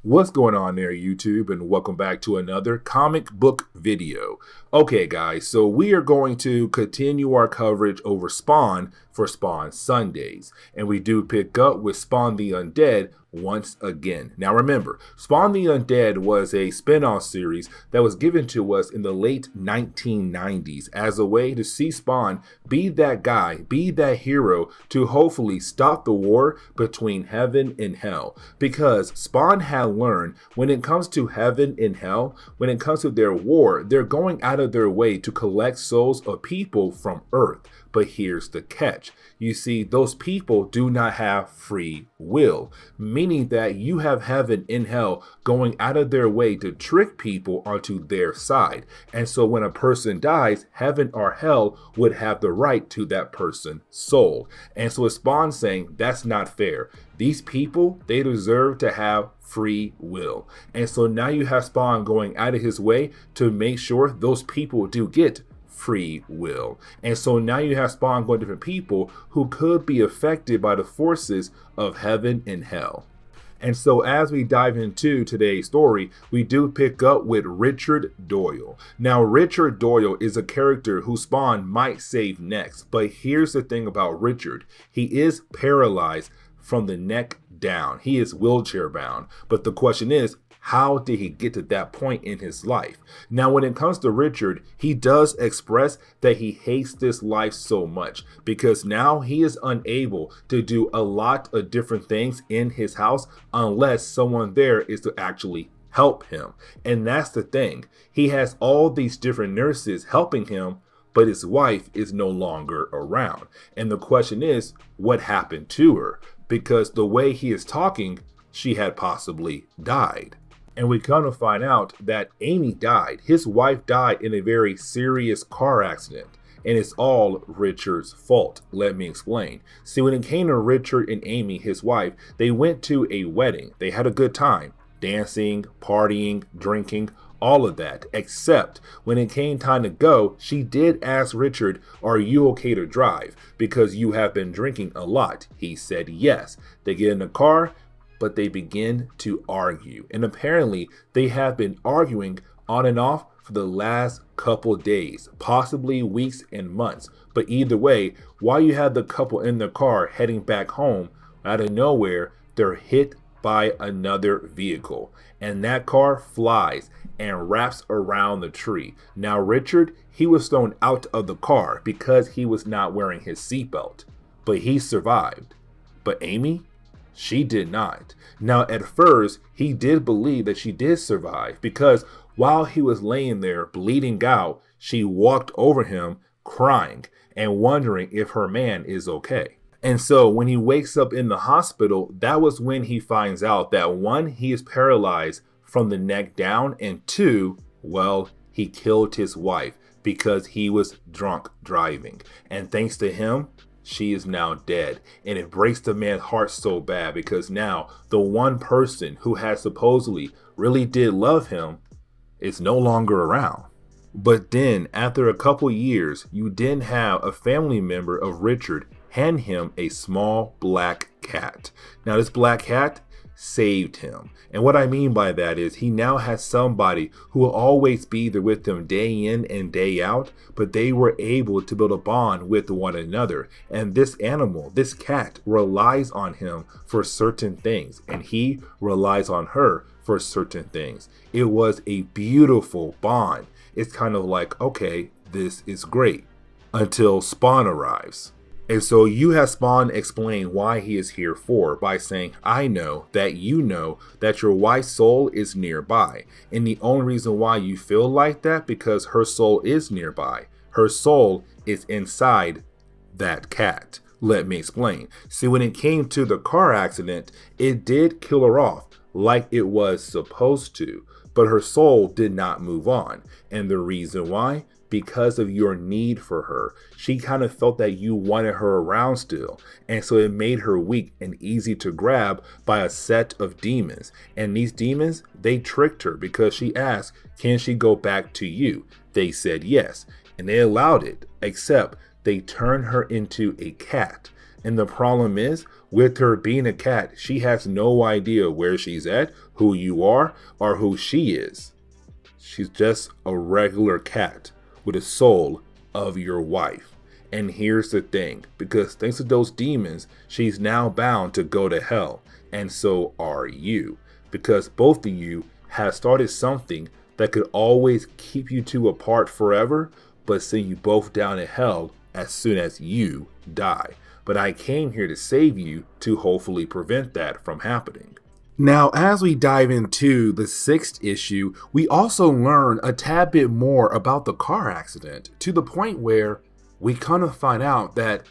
What's going on there, YouTube, and welcome back to another comic book video. Okay, guys, so we are going to continue our coverage over Spawn for Spawn Sundays, and we do pick up with Spawn the Undead once again. Now remember, Spawn the Undead was a spin-off series that was given to us in the late 1990s as a way to see Spawn be that guy, be that hero to hopefully stop the war between heaven and hell. Because Spawn had learned when it comes to heaven and hell, when it comes to their war, they're going out of their way to collect souls of people from Earth. But here's the catch. You see, those people do not have free will, meaning that you have heaven and hell going out of their way to trick people onto their side. And so when a person dies, heaven or hell would have the right to that person's soul. And so it's Spawn saying that's not fair. These people, they deserve to have free will. And so now you have Spawn going out of his way to make sure those people do get free will. And so now you have Spawn going to different people who could be affected by the forces of heaven and hell. And so as we dive into today's story, we do pick up with Richard Doyle. Now, Richard Doyle is a character who Spawn might save next, but here's the thing about Richard. He is paralyzed from the neck down. He is wheelchair bound. But the question is, how did he get to that point in his life? Now, when it comes to Richard, he does express that he hates this life so much because now he is unable to do a lot of different things in his house unless someone there is to actually help him. And that's the thing. He has all these different nurses helping him, but his wife is no longer around. And the question is, what happened to her? Because the way he is talking, she had possibly died. And we come to find out that Amy died. His wife died in a very serious car accident. And it's all Richard's fault. Let me explain. See, when it came to Richard and Amy, his wife, they went to a wedding. They had a good time. Dancing, partying, drinking, all of that. Except when it came time to go, she did ask Richard, "Are you okay to drive? Because you have been drinking a lot." He said yes. They get in the car, but they begin to argue. And apparently they have been arguing on and off for the last couple days, possibly weeks and months. But either way, while you have the couple in the car heading back home, out of nowhere, they're hit by another vehicle. And that car flies and wraps around the tree. Now Richard, he was thrown out of the car because he was not wearing his seatbelt. But he survived. But Amy? She did not. Now, at first, he did believe that she did survive because while he was laying there bleeding out, she walked over him crying and wondering if her man is okay. And so when he wakes up in the hospital, that was when he finds out that one, he is paralyzed from the neck down, and two, well, he killed his wife because he was drunk driving. And thanks to him, she is now dead. And it breaks the man's heart so bad because now the one person who had supposedly really did love him is no longer around. But then after a couple years, you then have a family member of Richard hand him a small black cat. Now this black cat saved him. And what I mean by that is he now has somebody who will always be there with him day in and day out, but they were able to build a bond with one another. And this animal, this cat, relies on him for certain things, and he relies on her for certain things. It was a beautiful bond. It's kind of like, okay, this is great, until Spawn arrives. And so you have Spawn explain why he is here for by saying, "I know that you know that your wife's soul is nearby. And the only reason why you feel like that because her soul is nearby. Her soul is inside that cat." Let me explain. See, when it came to the car accident, it did kill her off like it was supposed to, but her soul did not move on. And the reason why? Because of your need for her. She kind of felt that you wanted her around still. And so it made her weak and easy to grab by a set of demons. And these demons, they tricked her because she asked, "Can she go back to you?" They said yes. And they allowed it, except they turned her into a cat. And the problem is, with her being a cat, she has no idea where she's at, who you are, or who she is. She's just a regular cat with a soul of your wife. And here's the thing, because thanks to those demons, she's now bound to go to hell. And so are you, because both of you have started something that could always keep you two apart forever, but send you both down to hell as soon as you die. But I came here to save you to hopefully prevent that from happening. Now, as we dive into the 6th issue, we also learn a tad bit more about the car accident, to the point where we kind of find out that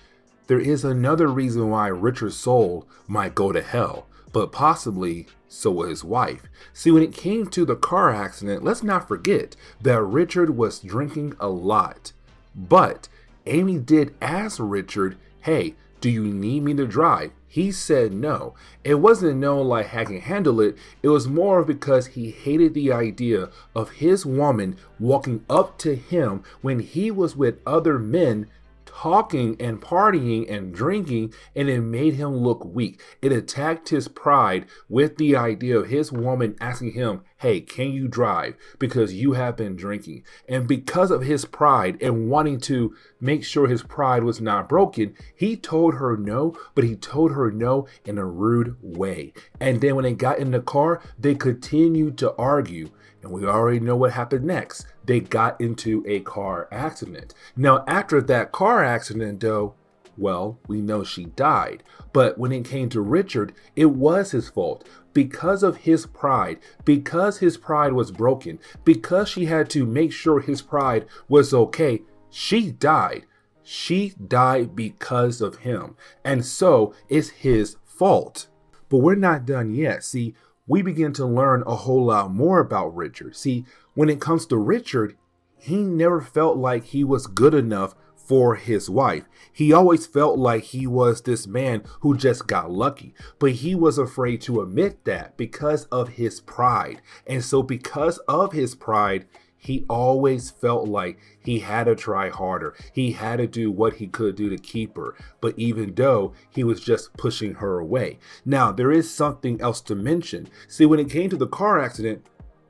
there is another reason why Richard's soul might go to hell, but possibly so will his wife. See, when it came to the car accident, let's not forget that Richard was drinking a lot. But Amy did ask Richard, hey, do you need me to drive? He said no. It wasn't no like I can handle it. It was more because he hated the idea of his woman walking up to him when he was with other men talking and partying and drinking, and it made him look weak. It attacked his pride with the idea of his woman asking him, hey, can you drive? Because you have been drinking. And because of his pride and wanting to make sure his pride was not broken, he told her no, but he told her no in a rude way. And then when they got in the car, they continued to argue. And we already know what happened next. They got into a car accident. Now, after that car accident, though, well, we know she died. But when it came to Richard, it was his fault. Because of his pride, because his pride was broken, because she had to make sure his pride was okay, she died. She died because of him. And so it's his fault. But we're not done yet. See, we begin to learn a whole lot more about Richard. See, when it comes to Richard, he never felt like he was good enough for his wife. He always felt like he was this man who just got lucky, but he was afraid to admit that because of his pride. And so because of his pride, he always felt like he had to try harder. He had to do what he could do to keep her. But even though he was just pushing her away. Now, there is something else to mention. See, when it came to the car accident,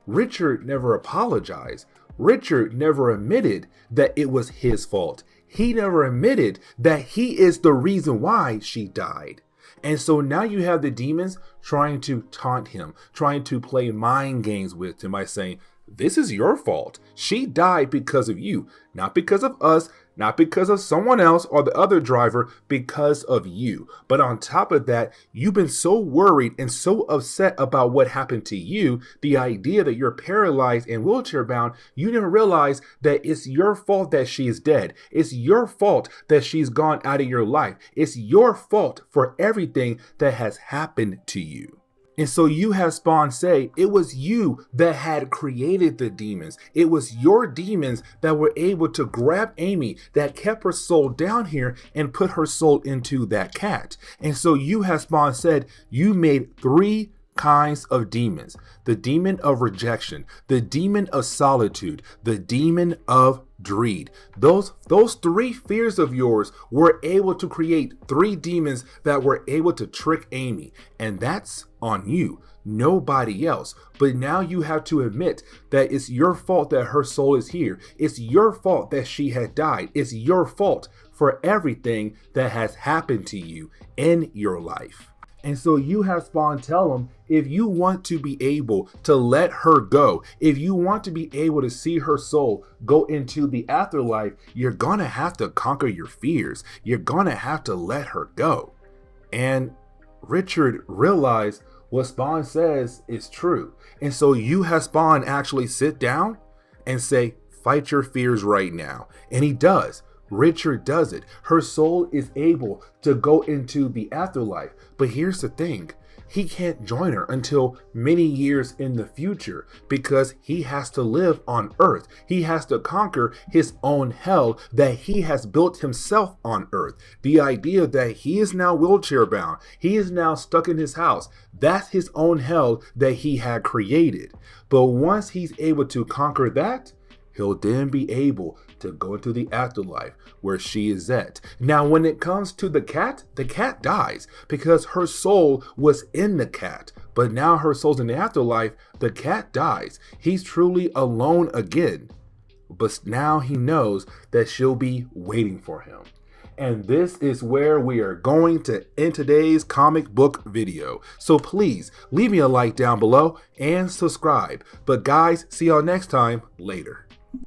Richard never apologized. Richard never admitted that it was his fault. He never admitted that he is the reason why she died. And so now you have the demons trying to taunt him, trying to play mind games with him by saying, this is your fault. She died because of you, not because of us, not because of someone else or the other driver, because of you. But on top of that, you've been so worried and so upset about what happened to you, the idea that you're paralyzed and wheelchair bound, you didn't realize that it's your fault that she's dead. It's your fault that she's gone out of your life. It's your fault for everything that has happened to you. And so you have Spawn say, it was you that had created the demons. It was your demons that were able to grab Amy, that kept her soul down here and put her soul into that cat. And so you have Spawn said, you made 3 kinds of demons. The demon of rejection, the demon of solitude, the demon of dread. Those 3 fears of yours were able to create 3 demons that were able to trick Amy. And that's on you, nobody else. But now you have to admit that it's your fault that her soul is here. It's your fault that she had died. It's your fault for everything that has happened to you in your life. And so you have Spawn tell him, if you want to be able to let her go, if you want to be able to see her soul go into the afterlife, you're gonna have to conquer your fears. You're gonna have to let her go. And Richard realized what Spawn says is true. And so you have Spawn actually sit down and say, fight your fears right now. And he does. Richard does it. Her soul is able to go into the afterlife. But here's the thing. He can't join her until many years in the future because he has to live on Earth. He has to conquer his own hell that he has built himself on Earth. The idea that he is now wheelchair bound, he is now stuck in his house. That's his own hell that he had created. But once he's able to conquer that, he'll then be able to go into the afterlife where she is at. Now, when it comes to the cat dies because her soul was in the cat. But now her soul's in the afterlife, the cat dies. He's truly alone again. But now he knows that she'll be waiting for him. And this is where we are going to end today's comic book video. So please leave me a like down below and subscribe. But guys, see y'all next time. Later.